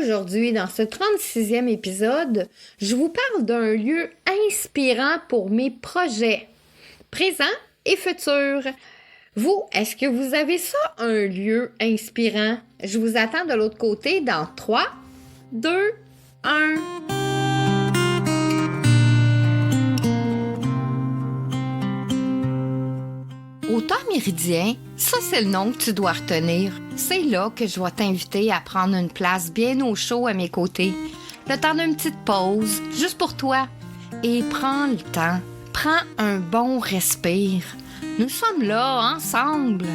Aujourd'hui, dans ce 36e épisode, je vous parle d'un lieu inspirant pour mes projets, présents et futurs. Vous, est-ce que vous avez ça, un lieu inspirant? Je vous attends de l'autre côté dans 3, 2, 1. Au temps méridien, ça c'est le nom que tu dois retenir. C'est là que je vais t'inviter à prendre une place bien au chaud à mes côtés. Le temps d'une petite pause, juste pour toi. Et prends le temps. Prends un bon respire. Nous sommes là, ensemble,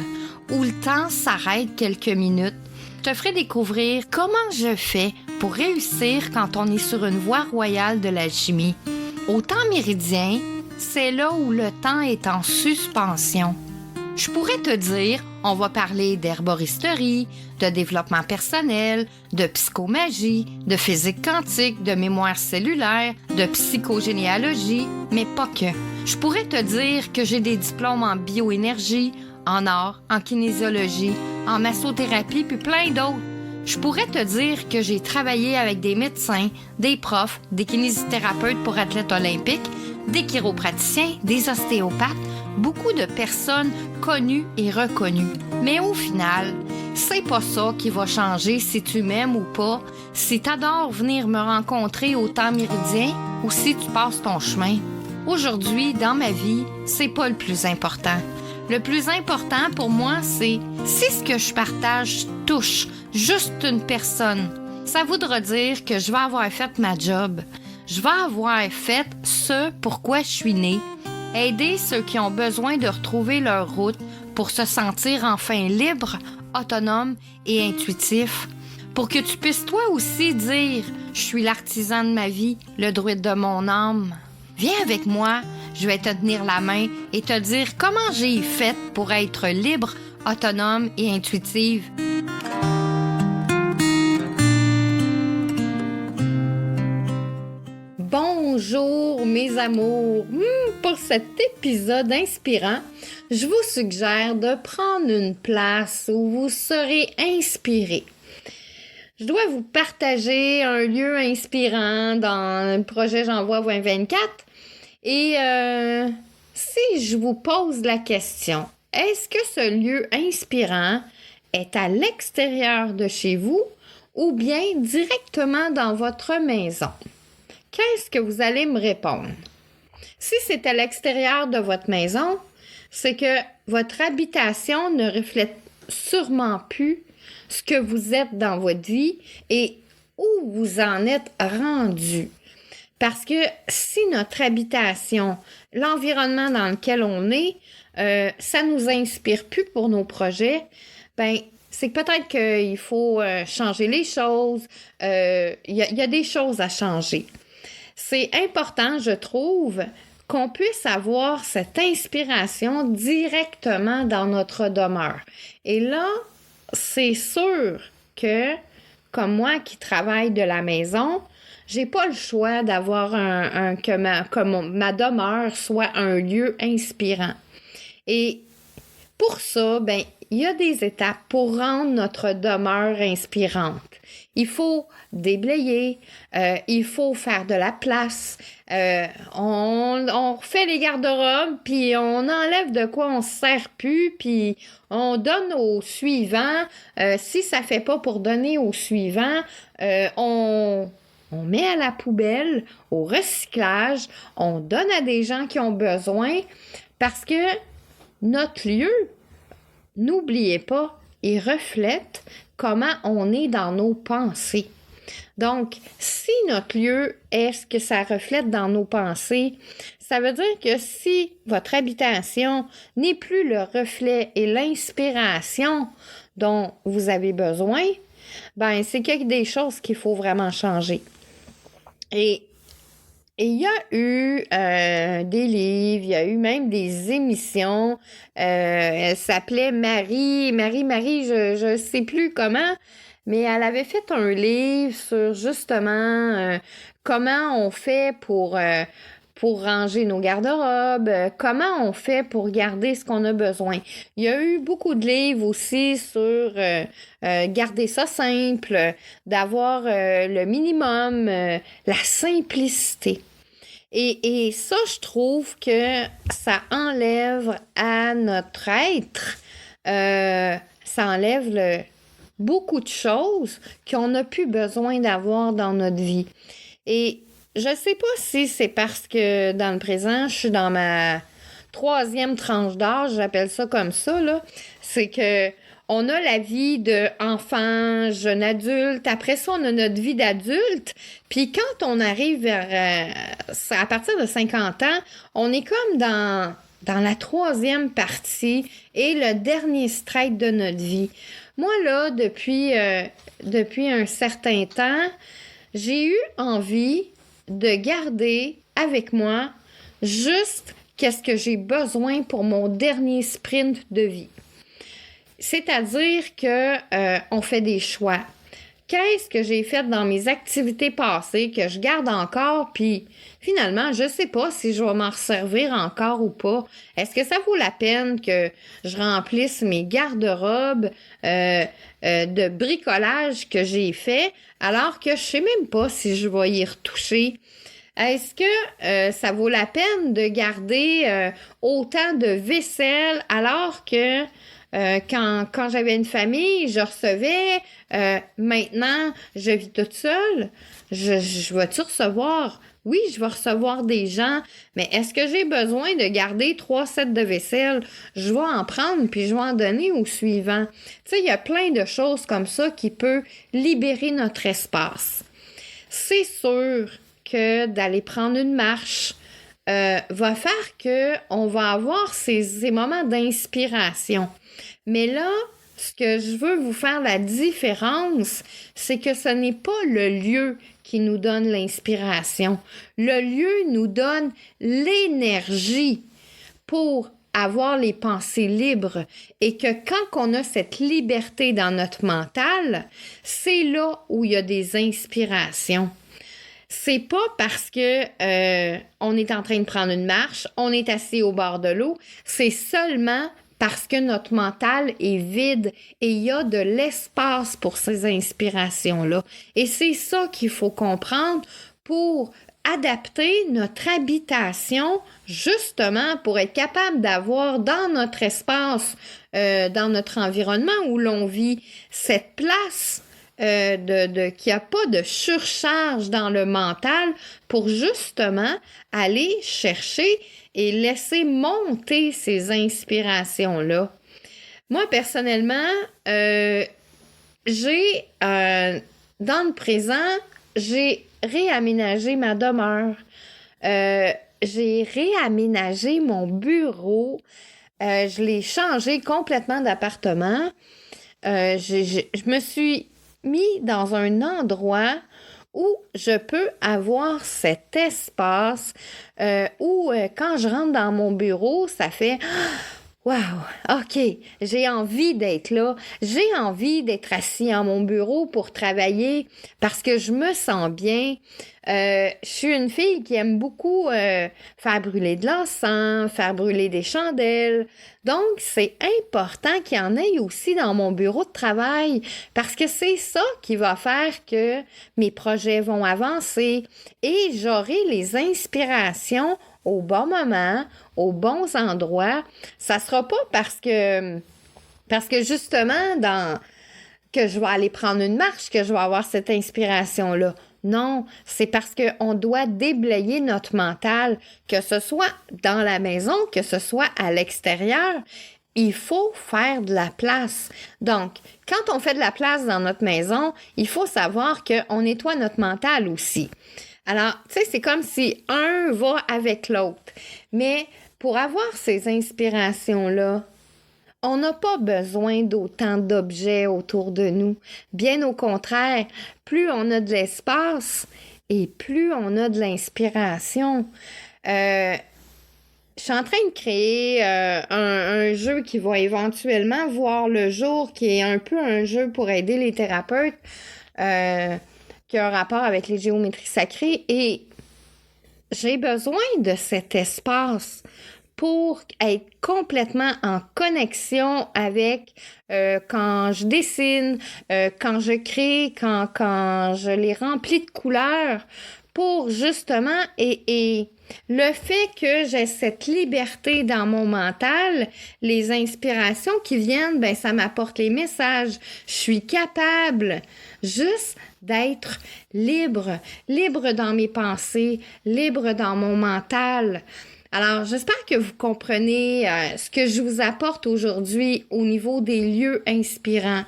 où le temps s'arrête quelques minutes. Je te ferai découvrir comment je fais pour réussir quand on est sur une voie royale de l'alchimie. Au temps méridien, c'est là où le temps est en suspension. Je pourrais te dire, on va parler d'herboristerie, de développement personnel, de psychomagie, de physique quantique, de mémoire cellulaire, de psychogénéalogie, mais pas que. Je pourrais te dire que j'ai des diplômes en bioénergie, en art, en kinésiologie, en massothérapie, puis plein d'autres. Je pourrais te dire que j'ai travaillé avec des médecins, des profs, des kinésithérapeutes pour athlètes olympiques, des chiropraticiens, des ostéopathes, beaucoup de personnes connues et reconnues. Mais au final, c'est pas ça qui va changer si tu m'aimes ou pas, si t'adores venir me rencontrer au temps méridien ou si tu passes ton chemin. Aujourd'hui, dans ma vie, c'est pas le plus important. Le plus important pour moi, c'est si ce que je partage touche juste une personne, ça voudra dire que je vais avoir fait ma job. Je vais avoir fait ce pourquoi je suis née. Aider ceux qui ont besoin de retrouver leur route pour se sentir enfin libre, autonome et intuitif. Pour que tu puisses toi aussi dire « Je suis l'artisan de ma vie, le druide de mon âme ». Viens avec moi, je vais te tenir la main et te dire comment j'ai fait pour être libre, autonome et intuitive. Bonjour mes amours! Pour cet épisode inspirant, je vous suggère de prendre une place où vous serez inspiré. Je dois vous partager un lieu inspirant dans le projet J'envoie 2024 et si je vous pose la question, est-ce que ce lieu inspirant est à l'extérieur de chez vous ou bien directement dans votre maison? Qu'est-ce que vous allez me répondre? Si c'est à l'extérieur de votre maison, c'est que votre habitation ne reflète sûrement plus ce que vous êtes dans votre vie et où vous en êtes rendu. Parce que si notre habitation, l'environnement dans lequel on est, ça nous inspire plus pour nos projets, ben c'est que peut-être qu'il faut changer les choses. Il y a des choses à changer. C'est important, je trouve, qu'on puisse avoir cette inspiration directement dans notre demeure. Et là, c'est sûr que, comme moi qui travaille de la maison, j'ai pas le choix d'avoir que ma demeure soit un lieu inspirant. Et pour ça, ben, il y a des étapes pour rendre notre demeure inspirante. Il faut déblayer, il faut faire de la place, on refait les garde-robes, puis on enlève de quoi on se sert plus, puis on donne au suivant. Si ça fait pas pour donner au suivant, on met à la poubelle, au recyclage, on donne à des gens qui ont besoin, parce que notre lieu, n'oubliez pas, il reflète comment on est dans nos pensées. Donc, si notre lieu est ce que ça reflète dans nos pensées, ça veut dire que si votre habitation n'est plus le reflet et l'inspiration dont vous avez besoin, ben c'est qu'il y a des choses qu'il faut vraiment changer. Et il y a eu des livres, il y a eu même des émissions. Elle s'appelait Marie, je sais plus comment, mais elle avait fait un livre sur justement comment on fait pour ranger nos garde-robes, comment on fait pour garder ce qu'on a besoin. Il y a eu beaucoup de livres aussi sur garder ça simple, d'avoir le minimum, la simplicité. Et ça, je trouve que ça enlève à notre être, ça enlève beaucoup de choses qu'on n'a plus besoin d'avoir dans notre vie. Et je sais pas si c'est parce que dans le présent, je suis dans ma 3e tranche d'âge, j'appelle ça comme ça, là. C'est que on a la vie d'enfant, jeune adulte. Après ça, on a notre vie d'adulte. Puis quand on arrive à partir de 50 ans, on est comme dans la 3e partie et le dernier strike de notre vie. Moi, là, depuis un certain temps, j'ai eu envie de garder avec moi juste qu'est-ce que j'ai besoin pour mon dernier sprint de vie. C'est-à-dire que on fait des choix. Qu'est-ce que j'ai fait dans mes activités passées que je garde encore, puis finalement, je sais pas si je vais m'en resservir encore ou pas. Est-ce que ça vaut la peine que je remplisse mes garde-robes de bricolage que j'ai fait, alors que je sais même pas si je vais y retoucher? Est-ce que ça vaut la peine de garder autant de vaisselle alors que quand j'avais une famille, je recevais. Maintenant, je vis toute seule. Je vais-tu recevoir? Oui, je vais recevoir des gens, mais est-ce que j'ai besoin de garder 3 sets de vaisselle? Je vais en prendre, puis je vais en donner au suivant. Tu sais, il y a plein de choses comme ça qui peuvent libérer notre espace. C'est sûr que d'aller prendre une marche va faire qu'on va avoir ces moments d'inspiration. Mais là, ce que je veux vous faire la différence, c'est que ce n'est pas le lieu qui nous donne l'inspiration. Le lieu nous donne l'énergie pour avoir les pensées libres et que quand on a cette liberté dans notre mental, c'est là où il y a des inspirations. C'est pas parce que on est en train de prendre une marche, on est assis au bord de l'eau, c'est seulement parce que notre mental est vide et il y a de l'espace pour ces inspirations-là. Et c'est ça qu'il faut comprendre pour adapter notre habitation justement pour être capable d'avoir dans notre espace, dans notre environnement où l'on vit, cette place qu'il n'y a pas de surcharge dans le mental pour justement aller chercher et laisser monter ces inspirations-là. Moi, personnellement, dans le présent, j'ai réaménagé ma demeure. J'ai réaménagé mon bureau. Je l'ai changé complètement d'appartement. Je me suis mis dans un endroit où je peux avoir cet espace où quand je rentre dans mon bureau, ça fait « Wow, OK, j'ai envie d'être là. J'ai envie d'être assis à mon bureau pour travailler parce que je me sens bien. » Je suis une fille qui aime beaucoup faire brûler de l'encens, faire brûler des chandelles. Donc, c'est important qu'il y en ait aussi dans mon bureau de travail parce que c'est ça qui va faire que mes projets vont avancer et j'aurai les inspirations au bon moment, aux bons endroits. Ça sera pas parce que justement, que je vais aller prendre une marche que je vais avoir cette inspiration-là. Non, c'est parce qu'on doit déblayer notre mental, que ce soit dans la maison, que ce soit à l'extérieur. Il faut faire de la place. Donc, quand on fait de la place dans notre maison, il faut savoir qu'on nettoie notre mental aussi. Alors, tu sais, c'est comme si un va avec l'autre. Mais pour avoir ces inspirations-là, on n'a pas besoin d'autant d'objets autour de nous. Bien au contraire, plus on a de l'espace et plus on a de l'inspiration. Je suis en train de créer un jeu qui va éventuellement voir le jour, qui est un peu un jeu pour aider les thérapeutes, qui a un rapport avec les géométries sacrées. Et j'ai besoin de cet espace pour être complètement en connexion avec quand je dessine, quand je crée, quand je les remplis de couleurs, pour justement, et le fait que j'ai cette liberté dans mon mental, les inspirations qui viennent, ben ça m'apporte les messages. Je suis capable juste d'être libre, libre dans mes pensées, libre dans mon mental. Alors, j'espère que vous comprenez ce que je vous apporte aujourd'hui au niveau des lieux inspirants.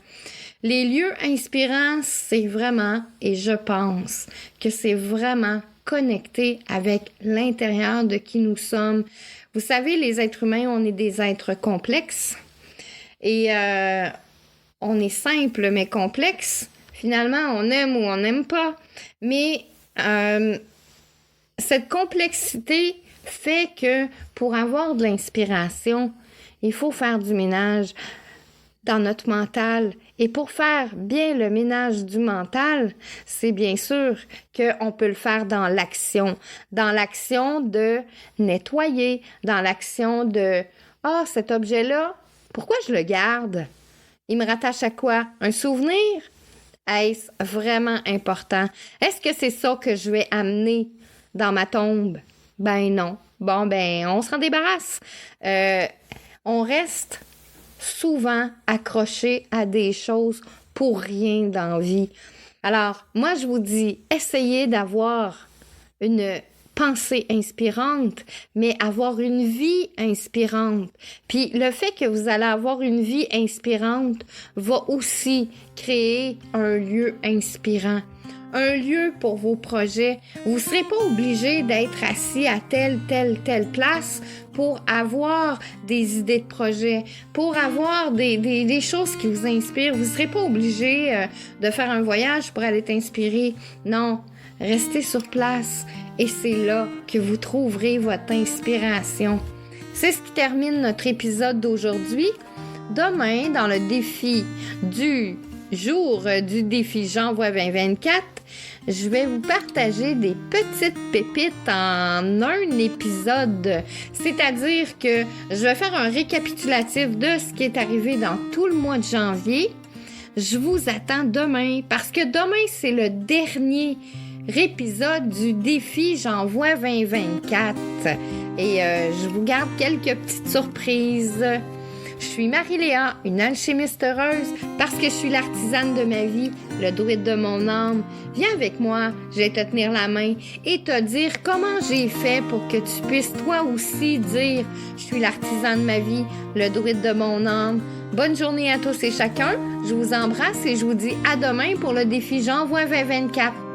Les lieux inspirants, c'est vraiment, et je pense que c'est vraiment connecté avec l'intérieur de qui nous sommes. Vous savez, les êtres humains, on est des êtres complexes et on est simple mais complexe. Finalement, on aime ou on n'aime pas. Mais cette complexité fait que pour avoir de l'inspiration, il faut faire du ménage dans notre mental. Et pour faire bien le ménage du mental, c'est bien sûr qu'on peut le faire dans l'action de nettoyer, dans l'action de « Ah, cet objet-là, pourquoi je le garde? Il me rattache à quoi? Un souvenir? Est-ce vraiment important? Est-ce que c'est ça que je vais amener dans ma tombe? Ben non. Bon, ben, on s'en débarrasse. On reste souvent accroché à des choses pour rien dans la vie. Alors, moi, je vous dis, essayez d'avoir une pensée inspirante, mais avoir une vie inspirante. Puis le fait que vous allez avoir une vie inspirante va aussi créer un lieu inspirant. Un lieu pour vos projets. Vous ne serez pas obligé d'être assis à telle place pour avoir des idées de projet, pour avoir des choses qui vous inspirent. Vous ne serez pas obligé de faire un voyage pour aller t'inspirer. Non, restez sur place et c'est là que vous trouverez votre inspiration. C'est ce qui termine notre épisode d'aujourd'hui. Demain, dans le défi du jour du défi J'envoie 2024, je vais vous partager des petites pépites en un épisode. C'est-à-dire que je vais faire un récapitulatif de ce qui est arrivé dans tout le mois de janvier. Je vous attends demain parce que demain, c'est le dernier épisode du défi J'envoie 2024. Et je vous garde quelques petites surprises. Je suis Marie-Léa, une alchimiste heureuse, parce que je suis l'artisane de ma vie, le druide de mon âme. Viens avec moi, je vais te tenir la main et te dire comment j'ai fait pour que tu puisses toi aussi dire « Je suis l'artisan de ma vie, le druide de mon âme ». Bonne journée à tous et chacun, je vous embrasse et je vous dis à demain pour le défi J'envoie 2024.